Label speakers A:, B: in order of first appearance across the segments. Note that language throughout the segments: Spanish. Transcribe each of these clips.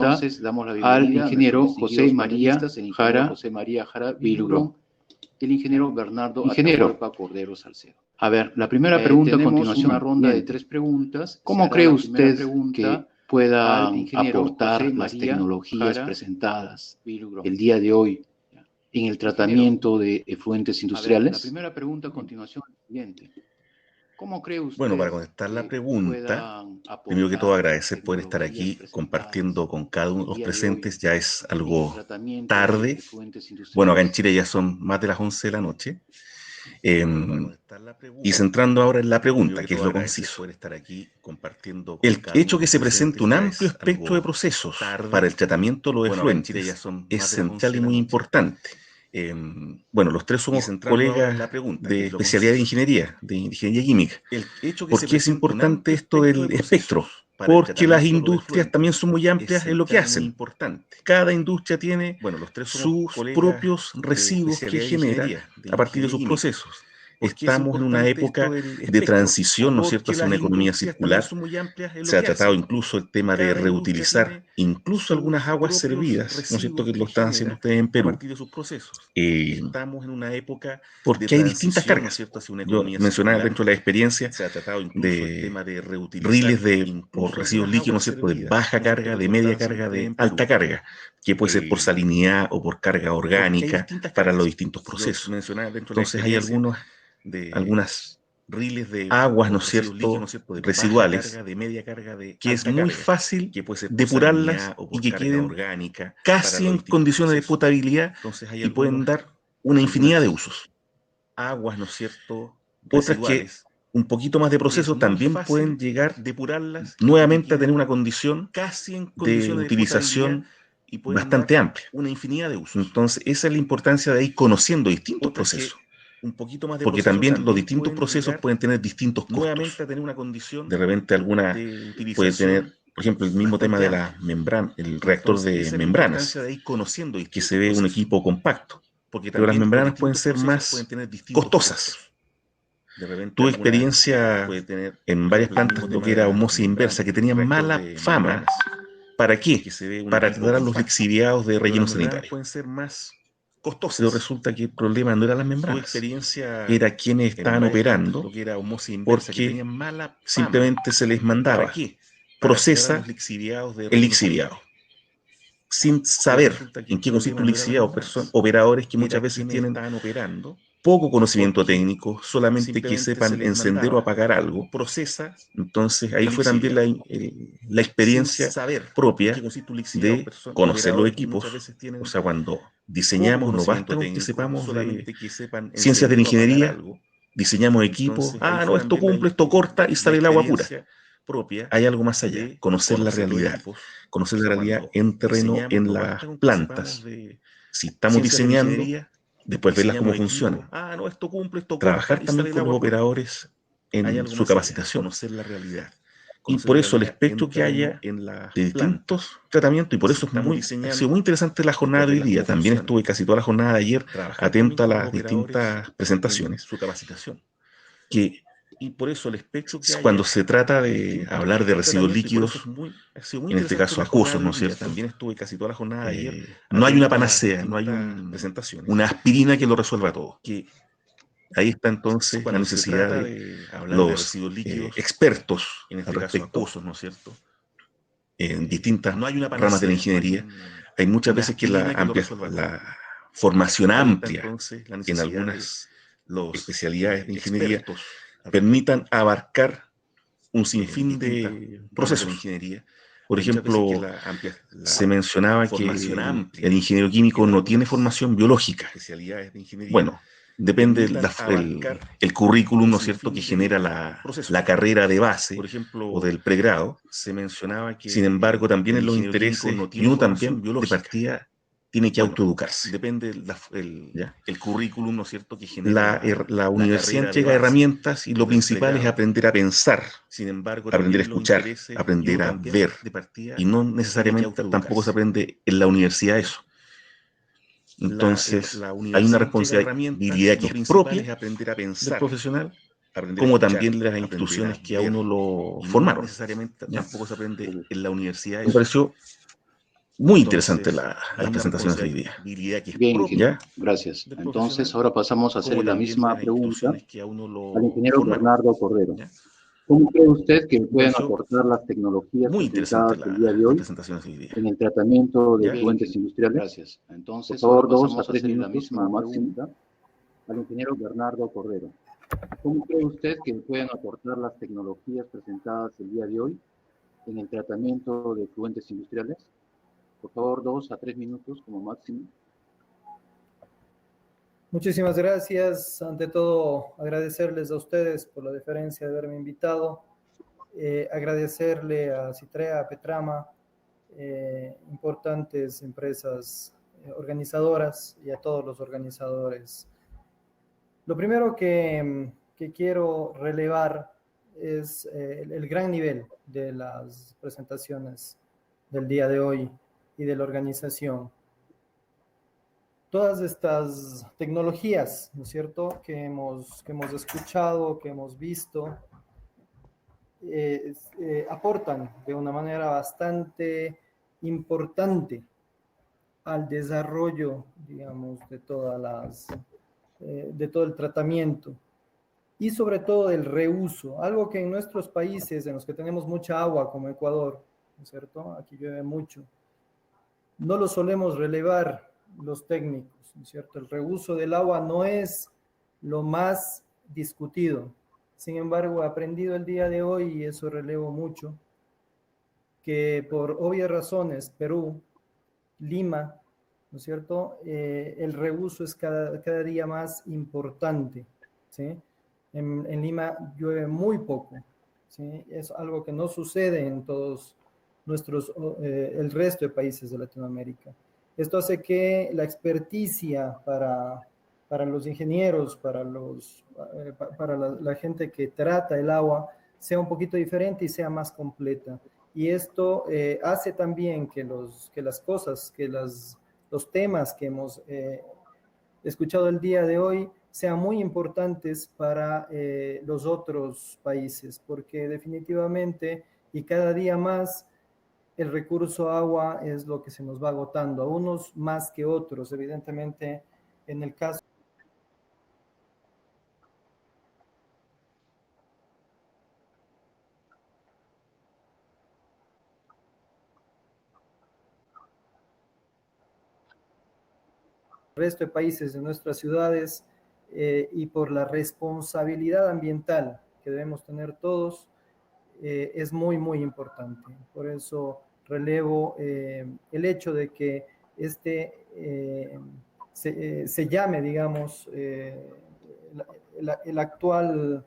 A: Entonces, damos la
B: al
A: bienvenida
B: ingeniero
A: a nuestros
B: José
A: distinguidos
B: María
A: panelistas, el ingeniero
B: Jara
A: José María Jara
B: Viluro.
A: Viluro, el ingeniero Bernardo
B: Ingeniero,
A: Atahualpa Cordero Salcedo.
B: a ver, la primera pregunta a
A: Tenemos
B: continuación
A: una ronda de
B: siguiente.
A: 3 preguntas. Se
B: ¿Cómo
A: hará
B: cree
A: la primera
B: usted que
A: pregunta al
B: puedan
A: ingeniero
B: aportar
A: José
B: las
A: María
B: tecnologías
A: Jara
B: presentadas
A: Viluro.
B: el día de hoy en el tratamiento de efluentes
A: A ver, la
B: industriales?
A: primera pregunta a continuación es la siguiente. ¿Cómo cree usted
C: Bueno, para contestar la
A: que
C: pregunta,
A: puedan
C: primero que todo
A: aportar las
C: agradecer poder estar
A: tecnologías
C: aquí
A: presentadas
C: compartiendo con cada uno
A: el
C: de los
A: día de hoy
C: presentes. Ya es
A: en el
C: algo
A: tratamiento de
C: tarde.
A: efluentes
C: Bueno, acá en
A: industriales?
C: Chile ya son más de las 11 de la noche.
A: Bueno, para contestar la pregunta,
C: Y centrando ahora en la
A: primero
C: pregunta,
A: que
C: que es
A: todo
C: lo
A: agradecer
C: conciso.
A: poder estar aquí compartiendo con
C: El
A: cada uno
C: hecho
A: de
C: que
A: los
C: se presente
A: presentes
C: un
A: ya
C: amplio
A: es
C: espectro de
A: algo
C: procesos
A: tarde.
C: para el tratamiento de los
A: Bueno, acá en Chile ya
C: efluentes
A: son
C: es
A: más de las 11
C: central
A: de
C: y
A: la
C: muy
A: noche.
C: importante. Bueno, los tres
A: Y
C: somos
A: centrando ahora en
C: colegas
A: la pregunta, que
C: de
A: es lo
C: especialidad
A: conciso.
C: de ingeniería química.
A: El hecho que
C: ¿Por
A: se
C: qué es
A: presente un
C: importante
A: amplio
C: esto
A: espectro de
C: del espectro?
A: procesos para el
C: Porque las
A: tratamiento de los
C: industrias también
A: efluentes
C: son muy
A: es
C: amplias en lo que
A: central y muy
C: hacen.
A: importante.
C: Cada industria tiene
A: Bueno, los tres somos
C: sus
A: colegas
C: propios
A: de
C: residuos que
A: especialidad de
C: genera
A: ingeniería, de
C: a partir de
A: ingeniería
C: sus
A: química.
C: procesos.
A: ¿Por qué es
C: Estamos en una
A: importante esto
C: época
A: del
C: de
A: espectro?
C: transición, ¿no es cierto?,
A: Porque
C: hacia
A: las
C: una economía
A: industrias también
C: circular.
A: son muy amplias en lo
C: Se ha
A: que
C: tratado
A: hacen.
C: incluso el tema de
A: Cada industria
C: reutilizar
A: tiene
C: incluso algunas
A: sus
C: aguas
A: propios
C: servidas, ¿no es cierto?,
A: residuos
C: que lo
A: que
C: están haciendo
A: genera
C: ustedes en
A: a
C: Perú.
A: partir de sus procesos.
C: Eh,
A: Estamos en una época de
C: Porque hay distintas
A: transición, ¿no es
C: cargas.
A: cierto?, hacia una
C: Yo
A: economía
C: mencionaba
A: circular.
C: dentro de la experiencia
A: Se ha tratado incluso el
C: de
A: tema de
C: riles
A: reutilizar
C: o
A: incluso
C: residuos
A: algunas
C: líquidos, ¿no es
A: aguas
C: cierto?, de
A: servidas,
C: baja
A: ¿no es cierto?,
C: carga,
A: que
C: de
A: lo
C: media
A: están haciendo
C: carga,
A: ustedes
C: de
A: en Perú.
C: alta carga, que puede ser por salinidad o por carga
A: Porque hay
C: orgánica
A: distintas
C: para los
A: cargas.
C: distintos
A: Yo
C: procesos.
A: mencionaba dentro de la
C: Entonces hay
A: experiencia de
C: algunas
A: riles
C: aguas,
A: o
C: ¿no es
A: residuos líquidos, ¿no es
C: cierto?,
A: cierto?, de baja
C: residuales,
A: carga, de media carga, de
C: que es
A: alta
C: muy
A: carga,
C: fácil
A: que puede ser por
C: depurarlas
A: salinidad o
C: y
A: por
C: que
A: carga
C: queden
A: orgánica para
C: casi
A: los
C: en
A: distintos
C: condiciones de
A: procesos.
C: potabilidad
A: Entonces hay
C: y pueden dar una infinidad de
A: algunas
C: usos.
A: aguas, ¿no es cierto?,
C: Otras que
A: residuales,
C: un poquito más de
A: que es
C: proceso
A: muy
C: también pueden
A: fácil
C: llegar
A: depurarlas y que
C: nuevamente a tener una
A: queden
C: condición
A: casi en
C: de
A: condiciones de potabilidad
C: utilización
A: y pueden dar
C: bastante amplia.
A: una infinidad de usos.
C: Entonces, esa es la importancia de ir conociendo distintos
A: Otras
C: procesos,
A: que un poquito más de
C: porque
A: proceso
C: también los
A: también
C: distintos
A: pueden
C: procesos
A: llegar
C: pueden tener distintos
A: nuevamente
C: costos.
A: a tener una condición
C: De repente alguna
A: de
C: puede
A: utilización
C: tener, por ejemplo, el mismo tema
A: bastante
C: de la
A: amplia.
C: membrana, el reactor
A: Entonces,
C: de
A: esa es la importancia
C: membranas,
A: de ir conociendo
C: que se
A: distintos
C: ve un
A: procesos,
C: equipo compacto,
A: porque
C: pero las
A: también los
C: membranas pueden
A: distintos
C: ser
A: procesos pueden
C: más
A: tener distintos
C: costosas.
A: costos. De repente
C: Tu
A: alguna
C: experiencia
A: puede tener,
C: en
A: por
C: varias
A: ejemplo, el
C: plantas,
A: mismo
C: lo
A: tema
C: que
A: de
C: era
A: la
C: osmosis
A: membrana,
C: inversa, que
A: el
C: tenían
A: reactor
C: mala
A: de
C: fama.
A: membranas,
C: ¿Para
A: que
C: qué?
A: se ve un
C: Para
A: equipo
C: tratar a los
A: compacto.
C: lixiviados de
A: Pero
C: relleno
A: las membranas
C: sanitario.
A: pueden ser más
C: Pero
A: costosas.
C: resulta que el problema no eran las
A: Tu
C: membranas,
A: experiencia
C: era quienes
A: en
C: estaban
A: varias plantas,
C: operando
A: lo que era osmosis inversa, que
C: porque
A: tenían mala fama.
C: simplemente se les
A: ¿Para
C: mandaba,
A: qué? Para tratar a los
C: procesa
A: lixiviados de
C: el
A: relleno
C: lixiviado,
A: sanitario.
C: sin
A: Pero
C: saber
A: resulta que
C: en
A: el
C: qué consiste
A: problema
C: un
A: no eran las
C: lixiviado. Son
A: membranas,
C: operadores que muchas
A: era
C: veces
A: quienes
C: tienen
A: estaban operando,
C: poco conocimiento
A: porque
C: técnico, solamente que
A: simplemente se
C: sepan
A: les
C: encender o
A: mandaba,
C: apagar algo.
A: procesa
C: Entonces ahí
A: el
C: fue también
A: lixiviado,
C: la
A: sin
C: experiencia
A: saber en qué
C: propia
A: consiste un lixiviado.
C: de conocer los
A: Operadores que
C: equipos.
A: muchas veces
C: O
A: tienen
C: sea, cuando
A: poco
C: diseñamos, no basta
A: conocimiento
C: con que
A: técnico,
C: sepamos de
A: solamente que sepan
C: ciencias de la
A: encender o apagar
C: ingeniería,
A: algo.
C: diseñamos equipos,
A: Entonces ahí
C: no,
A: fue
C: esto
A: también
C: cumple, esto corta y
A: la
C: sale el agua pura.
A: experiencia propia
C: Hay algo más allá,
A: de
C: conocer la
A: conocer los
C: realidad,
A: equipos. O
C: conocer la
A: sea,
C: realidad
A: cuando
C: en terreno,
A: diseñamos,
C: en
A: no
C: las
A: basta con que sepamos
C: plantas.
A: de
C: Si estamos
A: ciencias de la
C: diseñando,
A: ingeniería,
C: después verlas cómo
A: diseñamos equipos.
C: funcionan.
A: No, esto cumple, esto corta
C: Trabajar
A: y
C: también
A: sale el
C: con los
A: agua pura.
C: operadores
A: Hay
C: en
A: algo
C: su
A: más allá,
C: capacitación.
A: conocer la realidad.
C: Y
A: Conocer
C: por
A: la
C: eso el
A: realidad en
C: espectro que
A: terreno,
C: haya
A: en las
C: de
A: plantas.
C: distintos tratamientos, y por
A: Y si
C: eso
A: estamos
C: ha sido muy
A: diseñando,
C: interesante la jornada
A: después
C: de hoy
A: verlas
C: día.
A: cómo
C: También
A: funcionan.
C: estuve casi toda la jornada de ayer
A: Trabajar también
C: atento a
A: con los
C: las
A: operadores
C: distintas
A: en
C: presentaciones,
A: su capacitación.
C: que
A: Y por eso el espectro que
C: cuando
A: haya
C: se trata
A: de
C: de
A: distintos
C: hablar de residuos
A: tratamientos, y por eso
C: líquidos,
A: ha sido muy
C: en este
A: interesante
C: caso
A: la jornada
C: acuosos,
A: de
C: ¿no
A: hoy
C: es
A: día.
C: cierto?
A: También estuve casi toda la jornada de ayer
C: No hay una
A: atento a las
C: panacea, no hay
A: distintas presentaciones,
C: una aspirina que lo resuelva todo.
A: que
C: Ahí está entonces la
A: cuando se
C: necesidad
A: trata
C: de
A: de hablar de
C: los
A: residuos líquidos,
C: expertos
A: en
C: al
A: este caso
C: respecto,
A: acuosos, ¿no es cierto?
C: en distintas
A: No hay una
C: ramas de la
A: panacea, no hay
C: ingeniería. Hay muchas
A: una
C: veces que
A: aspirina que lo resuelva todo.
C: la formación
A: Ahí está
C: amplia
A: entonces la
C: en
A: necesidad de
C: algunas
A: los
C: especialidades de ingeniería
A: expertos al
C: permitan
A: respecto,
C: abarcar un
A: en
C: sinfín
A: distintas
C: de
A: ramas de la
C: procesos.
A: ingeniería.
C: Por
A: Hay muchas veces que
C: ejemplo, se
A: la
C: mencionaba que
A: formación
C: el
A: amplia
C: ingeniero químico
A: en
C: no tiene
A: algunas
C: formación biológica.
A: especialidades de ingeniería
C: Bueno, depende
A: permitan abarcar
C: el currículum,
A: un
C: ¿no es cierto?, que
A: sinfín
C: genera
A: de procesos.
C: la carrera de
A: Por
C: base o
A: ejemplo,
C: del pregrado.
A: se mencionaba
C: Sin
A: que
C: embargo, también
A: el
C: en los
A: ingeniero químico
C: intereses,
A: no
C: y
A: tiene
C: uno
A: formación
C: también de
A: biológica.
C: partida tiene que
A: Bueno,
C: autoeducarse,
A: depende
C: ¿ya?
A: el currículum, ¿no es cierto?, que genera
C: La
A: la
C: universidad
A: carrera de
C: entrega
A: base
C: herramientas y
A: o
C: lo
A: del
C: principal es
A: pregrado.
C: aprender a pensar,
A: Sin embargo,
C: aprender a
A: también en los
C: escuchar,
A: intereses, y
C: aprender
A: uno
C: a
A: también
C: ver.
A: de
C: Y
A: partida
C: no
A: tiene que
C: necesariamente tampoco se
A: autoeducarse.
C: aprende en la universidad eso. Entonces,
A: La
C: hay una
A: universidad entrega herramientas
C: responsabilidad
A: y
C: que
A: lo
C: es
A: principal
C: propia
A: es aprender a
C: del
A: pensar,
C: profesional,
A: aprender a
C: como
A: escuchar,
C: también de las
A: aprender a
C: instituciones que a
A: ver.
C: uno lo
A: Y no
C: formaron,
A: necesariamente
C: ¿ya?
A: tampoco se aprende en la universidad
C: Me
A: eso.
C: pareció muy interesante las presentaciones de hoy día.
B: Bien, ingeniero,
C: ¿Ya?
B: gracias. Entonces, ahora pasamos a hacer la misma pregunta
C: que a uno
B: al ingeniero
C: forman,
B: Bernardo Cordero.
C: ¿ya?
B: ¿Cómo cree usted que pueden
C: pareció
B: aportar las tecnologías
C: Muy interesante
B: presentadas el día de
C: las
B: hoy
C: presentaciones de hoy día.
B: en el tratamiento de
C: ¿Ya?
B: efluentes industriales?
A: Gracias.
B: Por
A: Entonces,
B: favor,
A: ahora
B: 2 a
A: pasamos a
B: 3
A: hacer la
B: minutos
A: misma
B: como máximo
A: pregunta.
B: al ingeniero Bernardo Cordero. ¿Cómo cree usted que pueden aportar las tecnologías presentadas el día de hoy en el tratamiento de efluentes industriales? Por favor, 2 a 3 minutos como máximo.
D: Muchísimas gracias. Ante todo, agradecerles a ustedes por la deferencia de haberme invitado. Agradecerle a Citrea, a Petrama, importantes empresas organizadoras y a todos los organizadores. Lo primero que quiero relevar es el gran nivel de las presentaciones del día de hoy y de la organización. Todas estas tecnologías, ¿no es cierto?, que hemos escuchado, que hemos visto, aportan de una manera bastante importante al desarrollo, digamos, de todo el tratamiento y sobre todo del reuso, algo que en nuestros países en los que tenemos mucha agua, como Ecuador, ¿no es cierto?, aquí llueve mucho, no lo solemos relevar los técnicos, ¿no es cierto? El reuso del agua no es lo más discutido. Sin embargo, he aprendido el día de hoy, y eso relevo mucho, que por obvias razones, Perú, Lima, ¿no es cierto?, el reuso es cada día más importante, ¿sí? En Lima llueve muy poco, ¿sí? Es algo que no sucede en todos el resto de países de Latinoamérica. Esto hace que la experticia para los ingenieros, para la gente que trata el agua, sea un poquito diferente y sea más completa. Y esto hace también que los temas que hemos escuchado el día de hoy sean muy importantes para los otros países, porque definitivamente y cada día más el recurso agua es lo que se nos va agotando, a unos más que otros, evidentemente en el caso del resto de países de nuestras ciudades y por la responsabilidad ambiental que debemos tener todos, es muy, muy importante. Por eso relevo el hecho de que se llame, digamos, el actual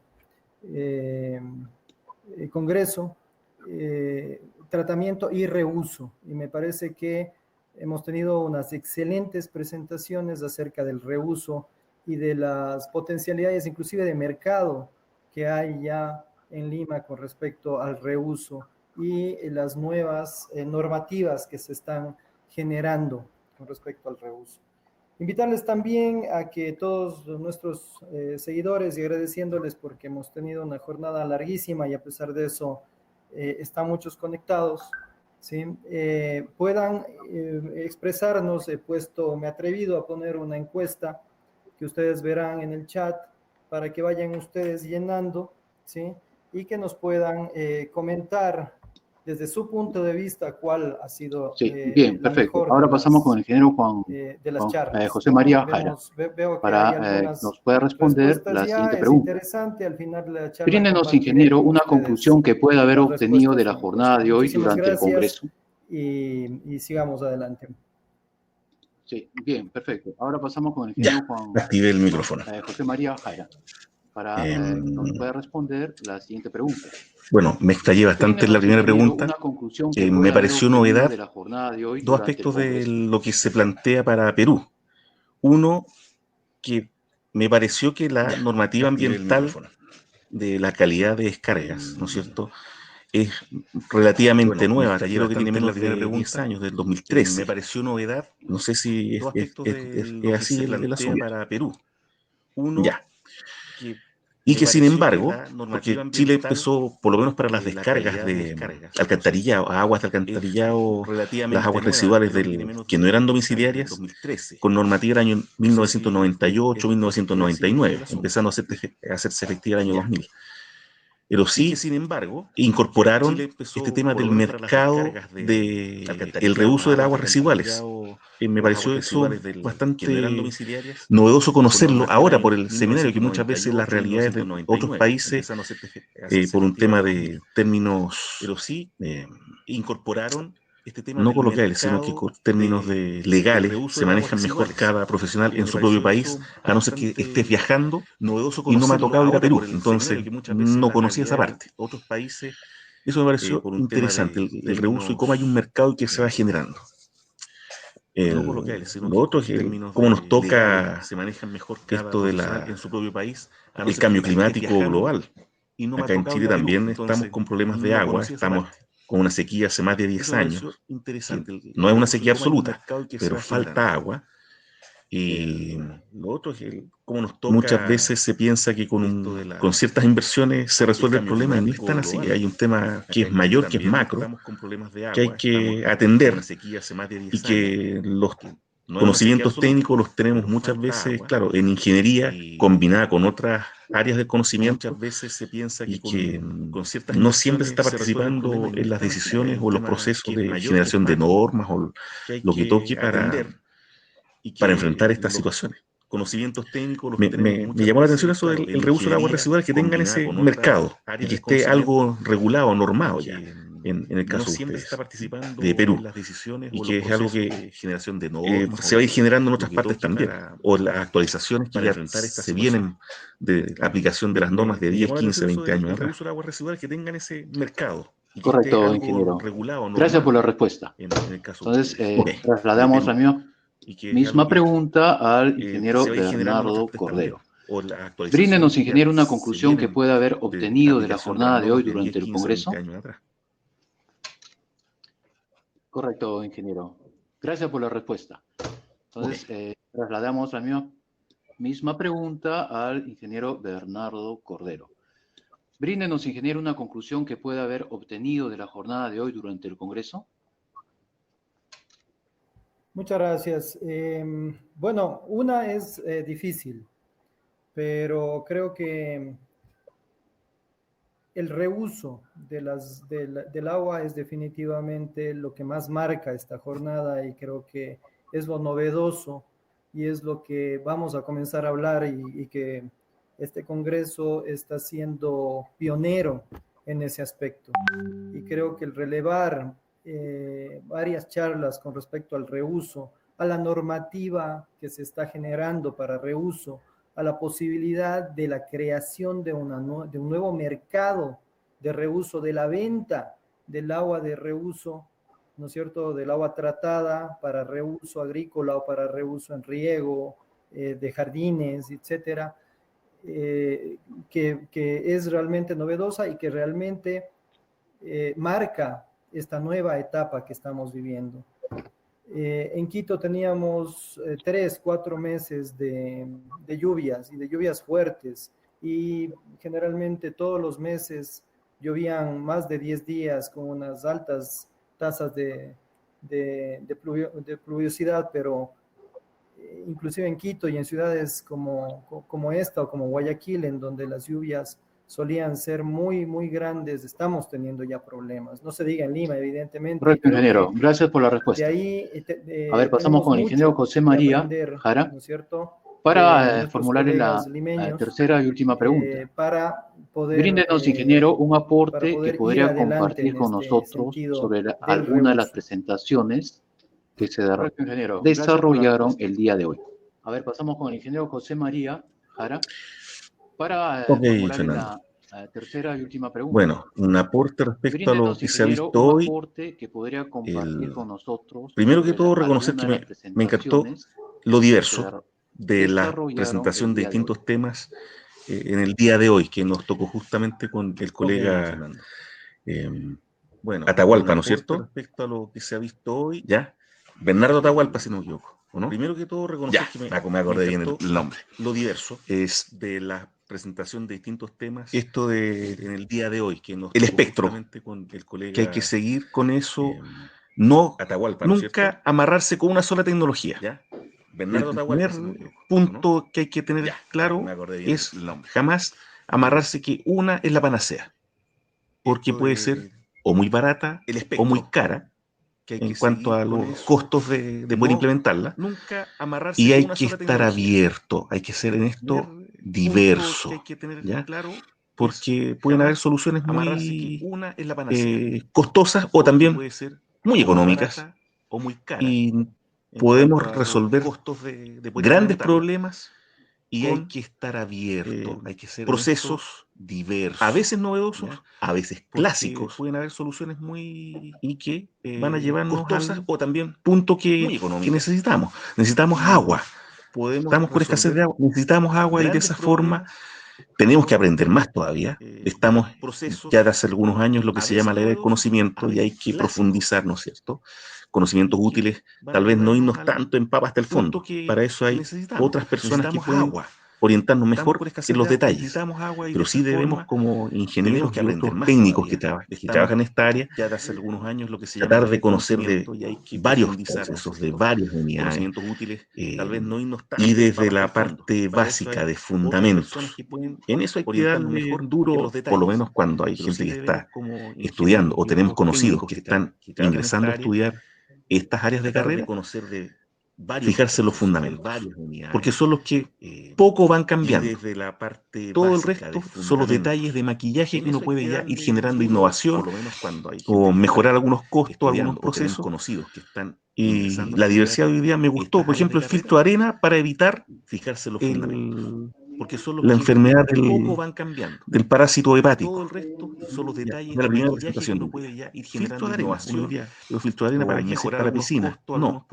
D: Congreso, tratamiento y reuso. Y me parece que hemos tenido unas excelentes presentaciones acerca del reuso y de las potencialidades, inclusive de mercado, que hay ya en Lima con respecto al reuso y las nuevas normativas que se están generando con respecto al reuso. Invitarles también a que todos nuestros seguidores, y agradeciéndoles porque hemos tenido una jornada larguísima y a pesar de eso están muchos conectados, ¿sí? Puedan expresarnos. Me he atrevido a poner una encuesta que ustedes verán en el chat para que vayan ustedes llenando, ¿sí? Y que nos puedan comentar desde su punto de vista cuál ha sido
B: Sí, bien,
D: la
B: perfecto.
D: mejor
B: Ahora pasamos con el ingeniero
D: de las charlas,
B: José
D: ¿no?
B: María Jara
D: Veo que hay
B: para
D: algunas
B: nos pueda responder
D: respuestas
B: la
D: ya.
B: siguiente
D: Es
B: pregunta.
D: interesante. Al final de la charla
B: Bríndenos,
D: compartiré
B: ingeniero,
D: con
B: una
D: ustedes
B: conclusión que pueda haber
D: las
B: obtenido de
D: respuestas
B: la
D: que me
B: jornada
D: cuestan.
B: de hoy
D: Muchísimas
B: durante el
D: gracias
B: Congreso.
D: y sigamos adelante.
B: Sí, bien, perfecto. Ahora pasamos con el
C: Ya,
B: ingeniero
C: activé el micrófono.
B: José María Jara para nos pueda responder la siguiente pregunta.
C: Bueno, me estallé bastante en la primera pregunta.
B: Una conclusión que
C: Me
B: pueda haber
C: pareció
B: obtenido
C: novedad
B: de la jornada de hoy
C: dos
B: durante el
C: aspectos de
B: Congreso.
C: lo que se plantea para Perú. Uno, que me pareció que la normativa ambiental de la calidad de descargas, ¿no es cierto?, es relativamente nueva. Creo que tiene menos de 10 años, del 2013. Me pareció novedad. No sé si es así el asunto.
D: Para Perú.
C: Ya. Y que sin embargo, porque Chile empezó, por lo menos para las descargas de alcantarillado, aguas de alcantarillado, las aguas residuales que no eran domiciliarias, con normativa del año 1998, 1999, empezando a hacerse efectiva el año 2000. Pero sí, sin embargo, incorporaron este tema del mercado del reuso de las aguas residuales. Me pareció eso bastante novedoso conocerlo ahora por el seminario, que muchas veces las realidades de otros países, por un tema de términos incorporaron no coloquiales, sino que con términos legales se manejan mejor cada profesional en su propio país, a no ser que estés viajando, y no me ha tocado ir a Perú, entonces no conocía esa parte. Eso me pareció interesante, el reuso y cómo hay un mercado que se va generando. Lo otro es cómo nos toca esto de el cambio climático global. Acá en Chile también estamos con problemas de agua, estamos con una sequía hace más de 10 años. No es una sequía absoluta, pero falta agua. Y lo otro es cómo nos toca. Muchas veces se piensa que con ciertas inversiones se resuelve el problema, y no es tan así. Hay un tema que es mayor, que es macro, que hay que atender, y que los conocimientos técnicos los tenemos muchas veces, claro, en ingeniería combinada con otras áreas de conocimiento, y que no siempre se está participando en las decisiones o en los procesos de generación de normas o lo que toque para enfrentar estas situaciones. Conocimientos técnicos me llamó la atención eso del reuso de aguas residuales, que tengan ese mercado y que esté algo regulado, normado ya, en el caso de Perú, y que es algo que se va a ir generando en otras partes también, o las actualizaciones que ya se vienen de la aplicación de las normas de 10, 15, 20 años atrás. Que tengan ese mercado.
A: Correcto, ingeniero. Gracias por la respuesta. Entonces, trasladamos la misma pregunta al ingeniero Bernardo Cordero. Bríndenos, ingeniero, una conclusión que pueda haber obtenido de la jornada de hoy durante el Congreso. Correcto, ingeniero. Gracias por la respuesta. Entonces, trasladamos la misma pregunta al ingeniero Bernardo Cordero. Bríndenos, ingeniero, una conclusión que pueda haber obtenido de la jornada de hoy durante el Congreso.
D: Muchas gracias. Bueno, una es difícil, pero creo que el reuso del agua es definitivamente lo que más marca esta jornada, y creo que es lo novedoso y es lo que vamos a comenzar a hablar, y que este Congreso está siendo pionero en ese aspecto. Y creo que el relevar varias charlas con respecto al reuso, a la normativa que se está generando para reuso, a la posibilidad de la creación de un nuevo mercado de reuso, de la venta del agua de reuso, ¿no es cierto?, del agua tratada para reuso agrícola o para reuso en riego, de jardines, etcétera, que es realmente novedosa y que realmente marca esta nueva etapa que estamos viviendo. En Quito teníamos 3, 4 meses de lluvias, y de lluvias fuertes, y generalmente todos los meses llovían más de 10 días con unas altas tasas de pluviosidad, pero inclusive en Quito y en ciudades como esta o como Guayaquil, en donde las lluvias solían ser muy, muy grandes, estamos teniendo ya problemas. No se diga en Lima, evidentemente.
A: Correcto, ingeniero. Gracias por la respuesta.
D: De ahí,
A: a ver, pasamos con el ingeniero José María Jara,
D: ¿no es cierto?,
A: para formularle la tercera y última pregunta.
D: Para poder,
A: bríndenos, ingeniero, un aporte que podría compartir con nosotros sobre alguna de las presentaciones que se desarrollaron el día de hoy. A ver, pasamos con el ingeniero José María Jara para formularle la tercera y última pregunta.
C: Bueno, un aporte respecto a lo que se ha visto hoy.
A: Que podría compartir con nosotros.
C: Primero que todo, reconocer que me encantó lo diverso de la presentación de distintos temas en el día de hoy, que nos tocó justamente con el colega Atahualpa, ¿no es cierto? Respecto a lo que se ha visto hoy, ¿ya? Bernardo Atahualpa, si no me equivoco, ¿o no? Primero que todo, reconocer que me acordé bien el nombre. Lo diverso es de la presentación de distintos temas, esto de en el día de hoy, que el espectro, con el colega, que hay que seguir con eso, no Atahualpa, nunca amarrarse con una sola tecnología. ¿Ya? Bernardo Atahualpa, el primer punto, ¿no?, que hay que tener claro es jamás amarrarse que una es la panacea, porque puede ser o muy barata o muy cara en cuanto a los costos de poder implementarla. Nunca amarrarse y hay que estar abierto, hay que ser en esto diverso, ¿ya? Porque pueden haber soluciones muy costosas o también muy económicas y podemos resolver grandes problemas y hay que estar abierto, hay que ser procesos diversos, a veces novedosos, ¿ya?, a veces clásicos, pueden haber soluciones muy y que van a llevarnos costosas o también punto que necesitamos. Necesitamos agua. Estamos por escasez de agua, necesitamos agua y de esa forma tenemos que aprender más todavía. Estamos ya de hace algunos años lo que se llama la era del conocimiento y hay que profundizar, ¿no es cierto? Conocimientos útiles, tal vez no irnos tanto en papa hasta el fondo. Para eso hay otras personas que pueden orientarnos mejor en los detalles. Pero sí debemos, como ingenieros y otros técnicos que trabajan en esta área, ya de hace algunos años lo que se tratar de conocer de varios procesos, de varias unidades, tal vez no irnos tanto y desde la parte básica de fundamentos. En eso hay que darle duro, por lo menos cuando hay gente que está estudiando o tenemos conocidos que están ingresando a estudiar estas áreas de carrera, fijarse en los fundamentos, porque son los que poco van cambiando. Todo el resto son los detalles de maquillaje que uno puede ya ir generando innovación o mejorar algunos costos, algunos procesos. Y la diversidad de hoy día me gustó, por ejemplo, el filtro de arena para evitar la enfermedad del parásito hepático. De la primera presentación. Filtro de arena, uno diría, ¿pero filtro de arena para qué? ¿Para piscina? No,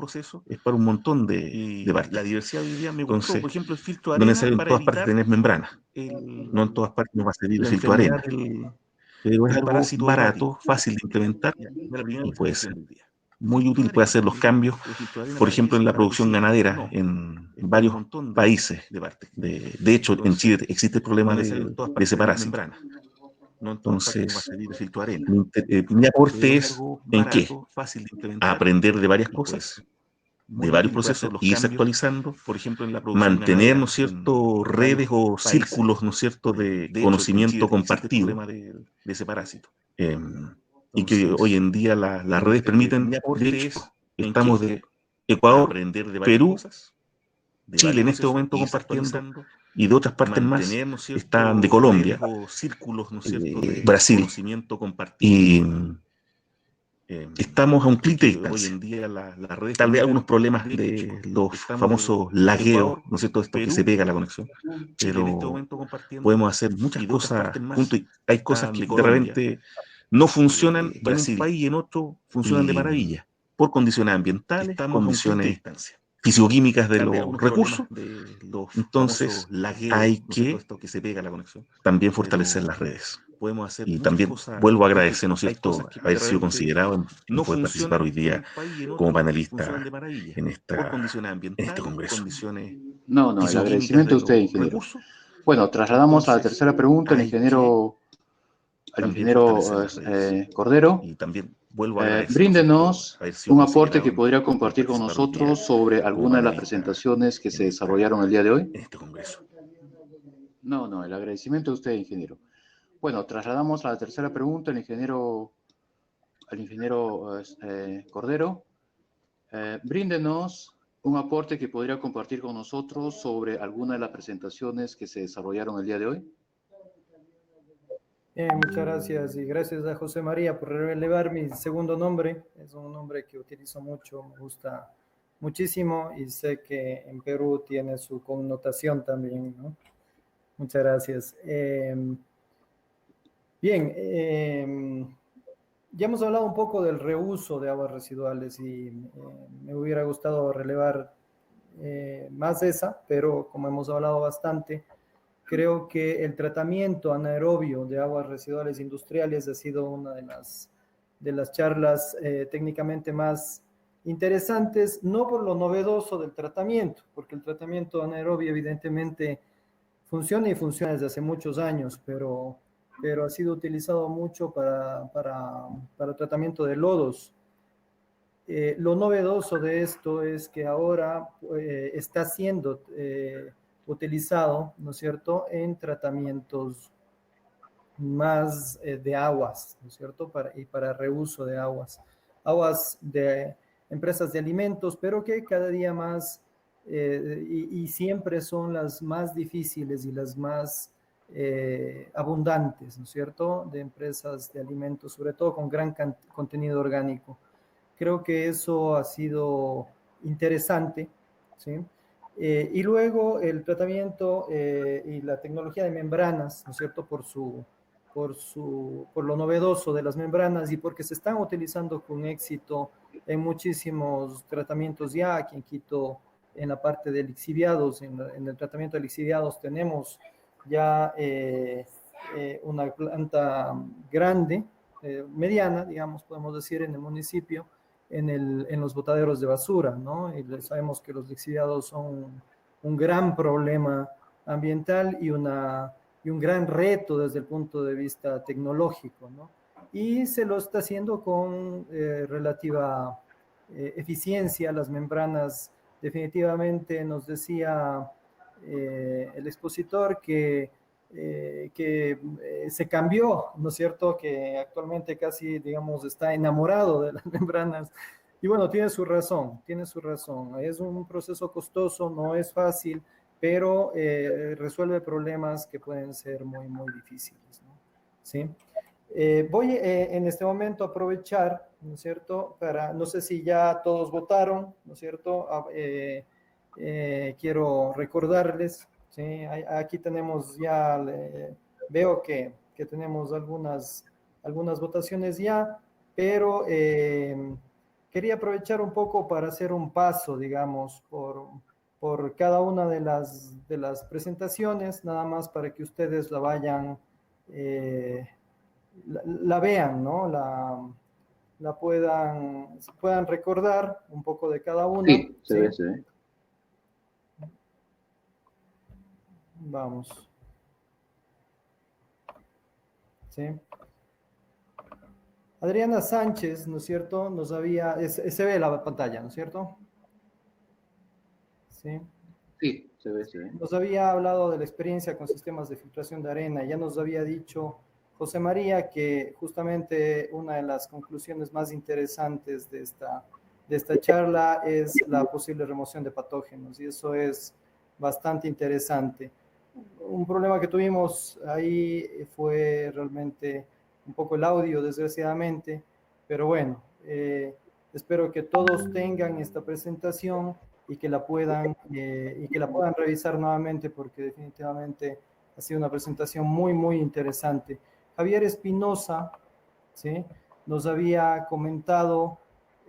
C: es para un montón de partes. La diversidad hoy día me gustó, por ejemplo, el filtro de arena no es en todas partes tener membrana. No en todas partes nos va a servir el filtro de arena. Pero es algo barato, fácil de implementar y puede ser muy útil, puede hacer los cambios, por ejemplo, en la producción ganadera en varios países. De hecho, en Chile existe el problema de ese parásito. Entonces, mi aporte es ¿en qué? A aprender de varias cosas, de varios procesos, irse actualizando, por ejemplo, en la mantener, ¿no es cierto?, redes o círculos, ¿no es cierto?, de conocimiento compartido. De ese parásito. Y que hoy en día las redes permiten, de hecho, estamos de Ecuador, Perú, Chile en este momento compartiendo, y de otras partes más, están de Colombia, Brasil, y estamos a un clic de distancia. Tal vez algunos problemas de los famosos lagueos, ¿no es cierto?, esto que se pega la conexión, pero podemos hacer muchas cosas juntos y hay cosas que de repente no funcionan en un país y en otro funcionan de maravilla, por condiciones ambientales, condiciones fisicoquímicas de los recursos. Entonces hay que también fortalecer las redes. Y también vuelvo a agradecer, ¿no es cierto?, haber sido considerado en poder participar hoy día como panelista en este congreso.
A: No, el agradecimiento a usted, ingeniero. Bueno, trasladamos a la tercera pregunta al ingeniero Cordero. Bríndenos un aporte que podría compartir con nosotros sobre alguna de las presentaciones que se desarrollaron el día de hoy. No, el agradecimiento a usted, ingeniero. Bueno, trasladamos a la tercera pregunta al ingeniero Cordero. Bríndenos un aporte que podría compartir con nosotros sobre alguna de las presentaciones que se desarrollaron el día de hoy.
D: Muchas gracias y gracias a José María por relevar mi segundo nombre. Es un nombre que utilizo mucho, me gusta muchísimo y sé que en Perú tiene su connotación también, ¿no? Muchas gracias. Bien, ya hemos hablado un poco del reuso de aguas residuales y me hubiera gustado relevar más esa, pero como hemos hablado bastante, creo que el tratamiento anaerobio de aguas residuales industriales ha sido una de las charlas técnicamente más interesantes, no por lo novedoso del tratamiento, porque el tratamiento anaerobio evidentemente funciona y funciona desde hace muchos años, pero ha sido utilizado mucho para tratamiento de lodos. Lo novedoso de esto es que ahora está siendo utilizado, ¿no es cierto?, en tratamientos más de aguas, ¿no es cierto?, y para reuso de aguas. Aguas de empresas de alimentos, pero que cada día más y siempre son las más difíciles y las más abundantes, ¿no es cierto?, de empresas de alimentos, sobre todo con gran contenido orgánico. Creo que eso ha sido interesante, ¿sí? Y luego el tratamiento y la tecnología de membranas, ¿no es cierto?, por lo novedoso de las membranas y porque se están utilizando con éxito en muchísimos tratamientos ya. Aquí en Quito, en la parte de lixiviados, en el tratamiento de lixiviados tenemos ya una planta grande, mediana, digamos, podemos decir, en el municipio, en los botaderos de basura, ¿no? Y sabemos que los lixiviados son un gran problema ambiental y un gran reto desde el punto de vista tecnológico, ¿no? Y se lo está haciendo con relativa eficiencia. Las membranas, definitivamente, nos decía el expositor que se cambió, ¿no es cierto?, que actualmente casi, digamos, está enamorado de las membranas. Y bueno, tiene su razón, tiene su razón. Es un proceso costoso, no es fácil, pero resuelve problemas que pueden ser muy, muy difíciles, ¿no? ¿Sí? Voy en este momento a aprovechar, ¿no es cierto?, no sé si ya todos votaron, ¿no es cierto?, quiero recordarles, ¿sí? Aquí tenemos ya, veo que tenemos algunas votaciones ya, pero quería aprovechar un poco para hacer un paso, digamos, por cada una de las presentaciones, nada más para que ustedes la vayan, la vean, ¿no? Puedan recordar un poco de cada una.
A: Sí, se
D: ¿sí?
A: ve, se ve.
D: Vamos. ¿Sí? Adriana Sánchez, ¿no es cierto?, se ve la pantalla, ¿no es cierto? Sí.
A: Sí, se ve, se ve.
D: Nos había hablado de la experiencia con sistemas de filtración de arena. Ya nos había dicho José María que justamente una de las conclusiones más interesantes de esta charla es la posible remoción de patógenos, y eso es bastante interesante. Un problema que tuvimos ahí fue realmente un poco el audio, desgraciadamente, pero bueno, espero que todos tengan esta presentación y que la puedan revisar nuevamente, porque definitivamente ha sido una presentación muy, muy interesante. Javier Espinosa, ¿sí?, nos había comentado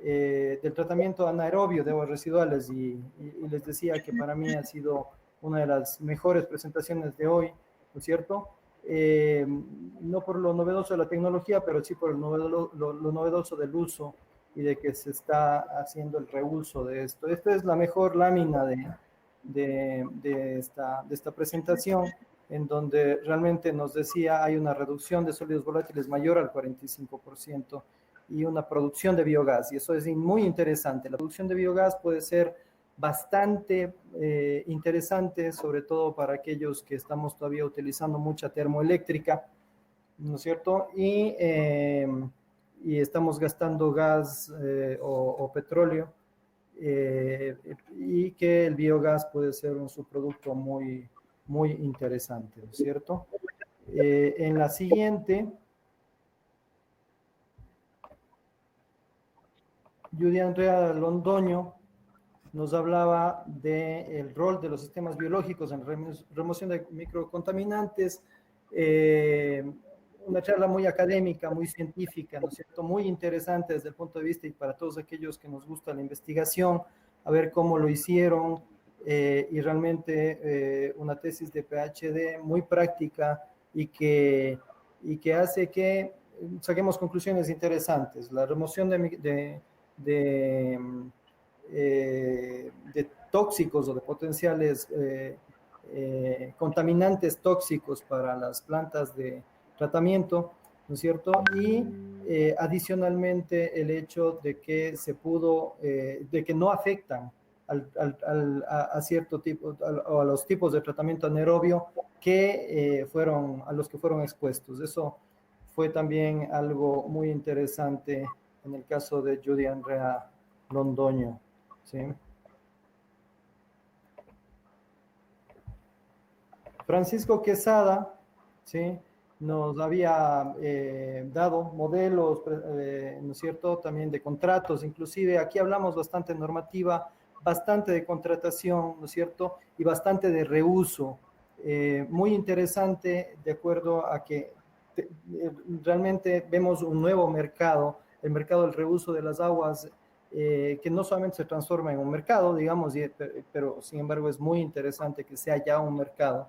D: del tratamiento anaerobio de aguas residuales y les decía que para mí ha sido una de las mejores presentaciones de hoy, ¿no es cierto? No por lo novedoso de la tecnología, pero sí por lo novedoso del uso y de que se está haciendo el reuso de esto. Esta es la mejor lámina de esta presentación, en donde realmente nos decía hay una reducción de sólidos volátiles mayor al 45% y una producción de biogás, y eso es muy interesante. La producción de biogás puede ser bastante interesante, sobre todo para aquellos que estamos todavía utilizando mucha termoeléctrica, ¿no es cierto? Y estamos gastando gas o petróleo, y que el biogás puede ser un subproducto muy, muy interesante, ¿no es cierto? En la siguiente, Judy Andrea Londoño nos hablaba del rol de los sistemas biológicos en la remoción de microcontaminantes. Una charla muy académica, muy científica, ¿no es cierto?, muy interesante desde el punto de vista y para todos aquellos que nos gusta la investigación, a ver cómo lo hicieron, y realmente una tesis de PhD muy práctica y que hace que saquemos conclusiones interesantes. La remoción de tóxicos o de potenciales contaminantes tóxicos para las plantas de tratamiento, ¿no es cierto? Y adicionalmente el hecho de que se pudo, de que no afectan a cierto tipo, o a los tipos de tratamiento anaerobio que a los que fueron expuestos. Eso fue también algo muy interesante en el caso de Judy Andrea Londoño, ¿sí? Francisco Quesada, ¿sí?, nos había dado modelos, ¿no es cierto?, también de contratos, inclusive aquí hablamos bastante de normativa, bastante de contratación, ¿no es cierto?, y bastante de reuso. Muy interesante, de acuerdo a que realmente vemos un nuevo mercado, el mercado del reuso de las aguas, que no solamente se transforma en un mercado, digamos, pero sin embargo es muy interesante que sea ya un mercado,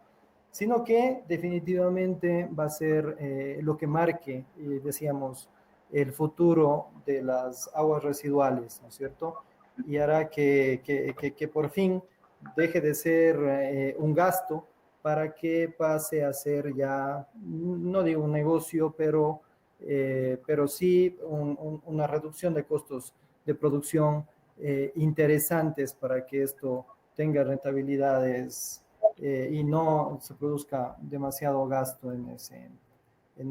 D: sino que definitivamente va a ser lo que marque, decíamos, el futuro de las aguas residuales, ¿no es cierto? Y hará que por fin deje de ser un gasto para que pase a ser ya, no digo un negocio, pero sí una reducción de costos de producción interesantes para que esto tenga rentabilidades y no se produzca demasiado gasto en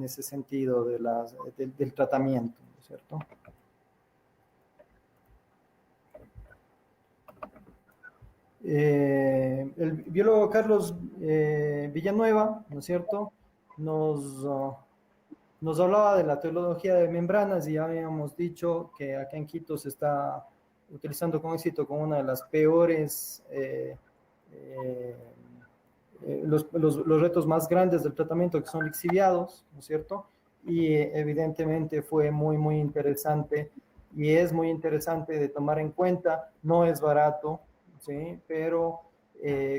D: ese sentido del tratamiento, ¿no es cierto? El biólogo Carlos Villanueva, ¿no es cierto?, nos hablaba de la tecnología de membranas y ya habíamos dicho que acá en Quito se está utilizando con éxito con una de las peores los retos más grandes del tratamiento, que son lixiviados, ¿no es cierto? Y evidentemente fue muy, muy interesante y es muy interesante de tomar en cuenta. No es barato, ¿sí? Pero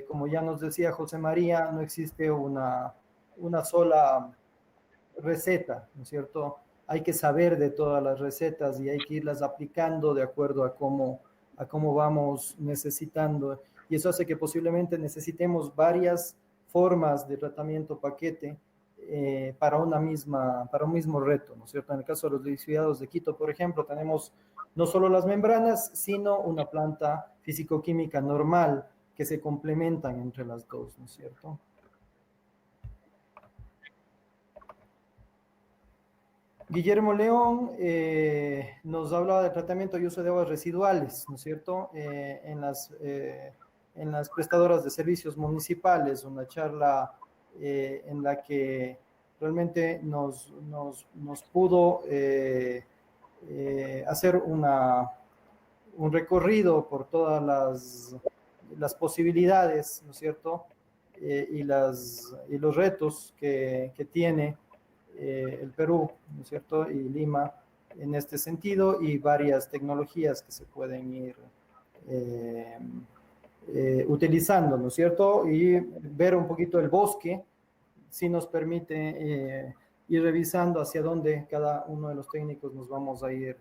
D: como ya nos decía José María, no existe una sola receta, ¿no es cierto? Hay que saber de todas las recetas y hay que irlas aplicando de acuerdo a cómo vamos necesitando. Y eso hace que posiblemente necesitemos varias formas de tratamiento paquete para un mismo reto, ¿no es cierto? En el caso de los lixiviados de Quito, por ejemplo, tenemos no solo las membranas, sino una planta físico-química normal que se complementan entre las dos, ¿no es cierto? Guillermo León nos hablaba de tratamiento y uso de aguas residuales, ¿no es cierto?, en las prestadoras de servicios municipales, una charla en la que realmente nos pudo hacer un recorrido por todas las posibilidades, ¿no es cierto?, y los retos que tiene el Perú, ¿no es cierto?, y Lima en este sentido, y varias tecnologías que se pueden ir utilizando, ¿no es cierto?, y ver un poquito el bosque, si nos permite ir revisando hacia dónde cada uno de los técnicos nos vamos a ir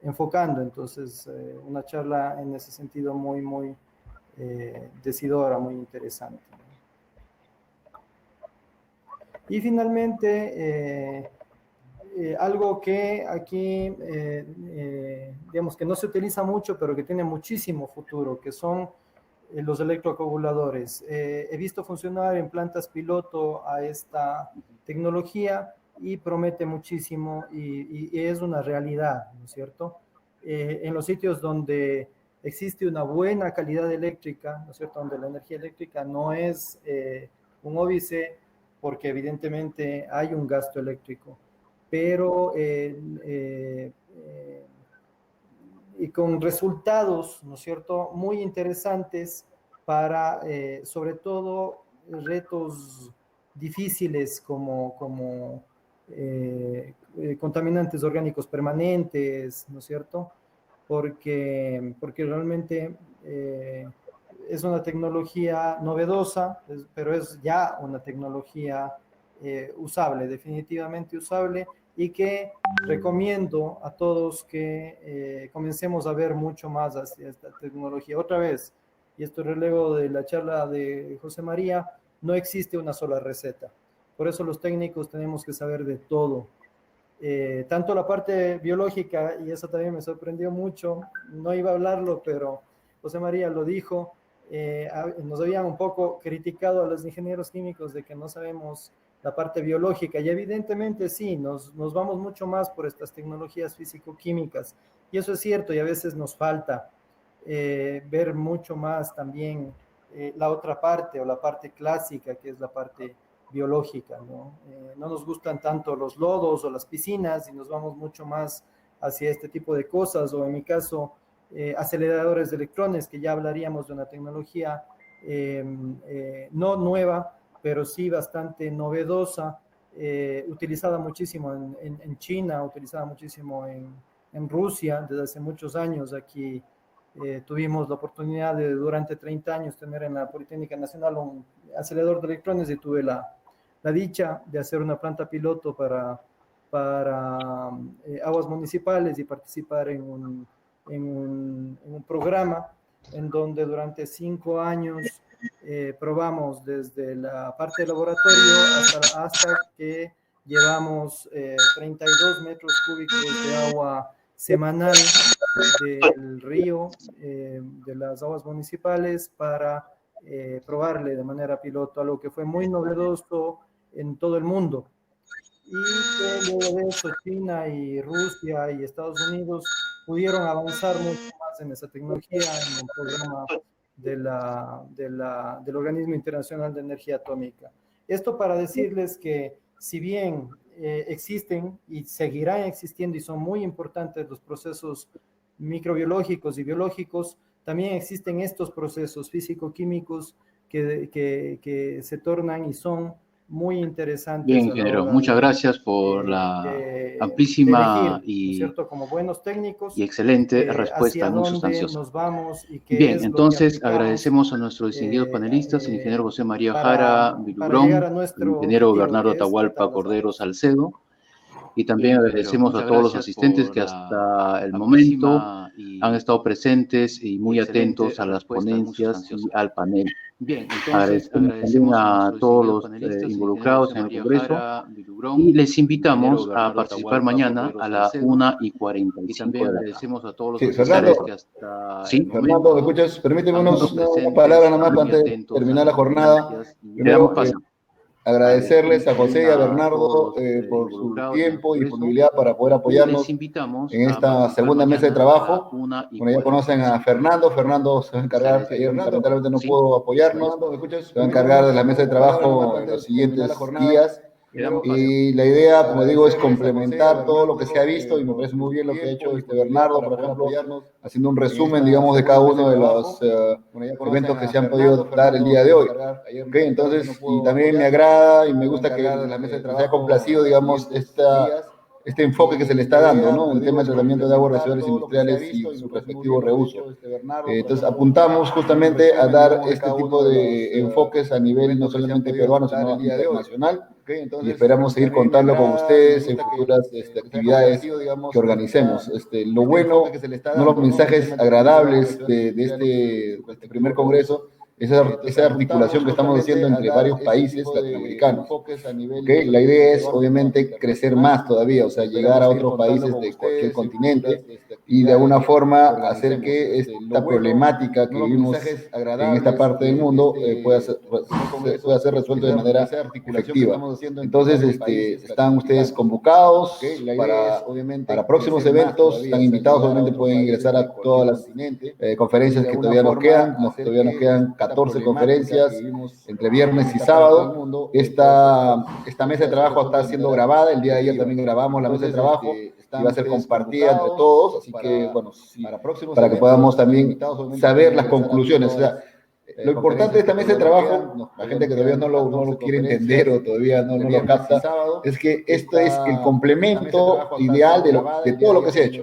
D: enfocando. Entonces, una charla en ese sentido muy, muy decidora, muy interesante. Y finalmente, algo que aquí, digamos que no se utiliza mucho, pero que tiene muchísimo futuro, que son los electrocoaguladores. He visto funcionar en plantas piloto a esta tecnología y promete muchísimo y es una realidad, ¿no es cierto? En los sitios donde existe una buena calidad eléctrica, ¿no es cierto?, donde la energía eléctrica no es un óbice, porque evidentemente hay un gasto eléctrico, pero y con resultados, ¿no es cierto?, muy interesantes para, sobre todo, retos difíciles como contaminantes orgánicos permanentes, ¿no es cierto?, porque realmente es una tecnología novedosa, pero es ya una tecnología usable, definitivamente usable, y que recomiendo a todos que comencemos a ver mucho más hacia esta tecnología. Otra vez, y esto relevo de la charla de José María, no existe una sola receta. Por eso los técnicos tenemos que saber de todo. Tanto la parte biológica, y eso también me sorprendió mucho, no iba a hablarlo, pero José María lo dijo, nos habían un poco criticado a los ingenieros químicos de que no sabemos la parte biológica, y evidentemente sí, nos vamos mucho más por estas tecnologías físico-químicas, y eso es cierto, y a veces nos falta ver mucho más también la otra parte, o la parte clásica, que es la parte biológica, ¿no? No nos gustan tanto los lodos o las piscinas, y nos vamos mucho más hacia este tipo de cosas, o en mi caso, aceleradores de electrones, que ya hablaríamos de una tecnología no nueva, pero sí bastante novedosa, utilizada muchísimo en China, utilizada muchísimo en Rusia desde hace muchos años. Aquí tuvimos la oportunidad de durante 30 años tener en la Politécnica Nacional un acelerador de electrones, y tuve la dicha de hacer una planta piloto para aguas municipales, y participar en un programa en donde durante 5 años probamos desde la parte de laboratorio hasta que llevamos 32 metros cúbicos de agua semanal del río, de las aguas municipales, para probarle de manera piloto, algo que fue muy novedoso en todo el mundo. Y que luego de eso China y Rusia y Estados Unidos pudieron avanzar mucho más en esa tecnología, en el programa del Organismo Internacional de Energía Atómica. Esto para decirles que si bien existen y seguirán existiendo y son muy importantes los procesos microbiológicos y biológicos, también existen estos procesos físico-químicos que se tornan y son muy interesantes.
A: Bien, ingeniero, muchas gracias por la amplísima
D: y, ¿cierto?, como buenos técnicos,
A: y excelente respuesta, muy sustanciosa.
D: Nos vamos y qué
A: bien,
D: es
A: entonces agradecemos a nuestros distinguidos panelistas, el ingeniero José María Jara Vilugrón, el ingeniero Bernardo Atahualpa Cordero Salcedo, y también agradecemos a todos los asistentes que hasta el momento han estado presentes y muy atentos a las ponencias y al panel. Bien, entonces agradecemos también a todos los involucrados en el Congreso, y les invitamos a participar mañana a la 1:45 de la tarde.
E: Sí, Fernando,
A: ¿Sí?
E: Fernando, ¿me escuchas? Permíteme una palabra nomás antes de terminar la jornada. Primero, agradecerles a José y a Bernardo por su tiempo y disponibilidad para poder apoyarnos en esta segunda mesa de trabajo. Bueno, ya conocen a Fernando. Fernando se va a encargar, ayer lamentablemente no pudo apoyarnos, se va a encargar de la mesa de trabajo en los siguientes días. Y la idea, como digo, es complementar todo lo que se ha visto, y me parece muy bien lo que ha hecho Bernardo, por ejemplo, haciendo un resumen, digamos, de cada uno de los eventos que se han podido dar el día de hoy. ¿Okay? Entonces, y también me agrada y me gusta que se haya complacido, digamos, este enfoque que se le está dando, ¿no?, en el tema del tratamiento de aguas residuales industriales y su respectivo reuso. Entonces, apuntamos justamente a dar este tipo de enfoques a nivel no solamente peruano, sino internacional, y esperamos seguir contando con ustedes en futuras actividades que organicemos. Lo bueno, no los mensajes agradables de este primer congreso, esa articulación que estamos haciendo entre varios países latinoamericanos. ¿Okay? La idea es, obviamente, crecer más todavía, o sea, llegar a otros países de cualquier continente, y de alguna forma hacer que esta problemática que vivimos en esta parte del mundo pueda ser resuelta de manera efectiva. Entonces, están ustedes convocados para próximos eventos, están invitados, obviamente pueden ingresar a todas las conferencias que todavía nos quedan. Todavía nos quedan 14 conferencias entre viernes y sábado. Esta mesa de trabajo está siendo grabada. El día de ayer también grabamos la mesa de trabajo y va a ser compartida entre todos, así que, bueno, para que podamos también saber las conclusiones. O sea, lo importante de esta mesa de trabajo, la gente que todavía no lo quiere entender o todavía no lo capta, es que esto es el complemento ideal de todo lo que se ha hecho.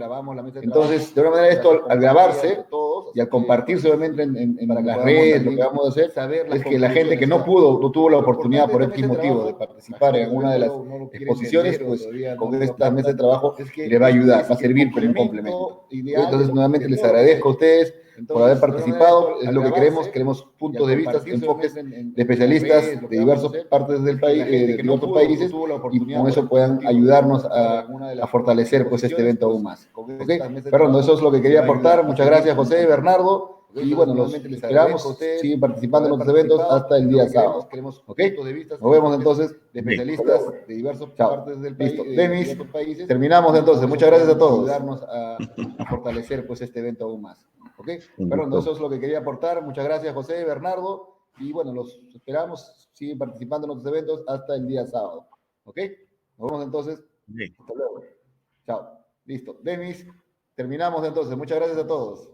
E: Entonces, de una manera, esto al grabarse y al compartirse obviamente en las redes, lo que vamos a hacer es que la gente que no tuvo la oportunidad por X motivo de participar en alguna de las exposiciones, pues con esta mesa de trabajo le va a ayudar, va a servir como un complemento. Entonces, nuevamente les agradezco a ustedes. por haber participado. Es lo que queremos puntos de vista, enfoques de especialistas de diversas partes del país, de diversos países, y con eso puedan ayudarnos a fortalecer pues este evento aún más. ¿Okay? Fernando, eso es lo que quería aportar. Muchas gracias, José, Bernardo. Y bueno, los esperamos, siguen participando en nuestros eventos hasta el día sábado. ¿Ok? Nos vemos entonces de especialistas de diversas partes del país. Listo. Demis, terminamos entonces. Muchas gracias a todos. Ayudarnos a fortalecer pues este evento aún más. ¿Ok? Fernando, eso es lo que quería aportar. Muchas gracias, José, Bernardo. Y bueno, los esperamos, siguen participando en nuestros eventos hasta el día sábado. ¿Ok? Nos vemos entonces. Hasta luego. Chao. Listo. Demis, terminamos entonces. Muchas gracias a todos.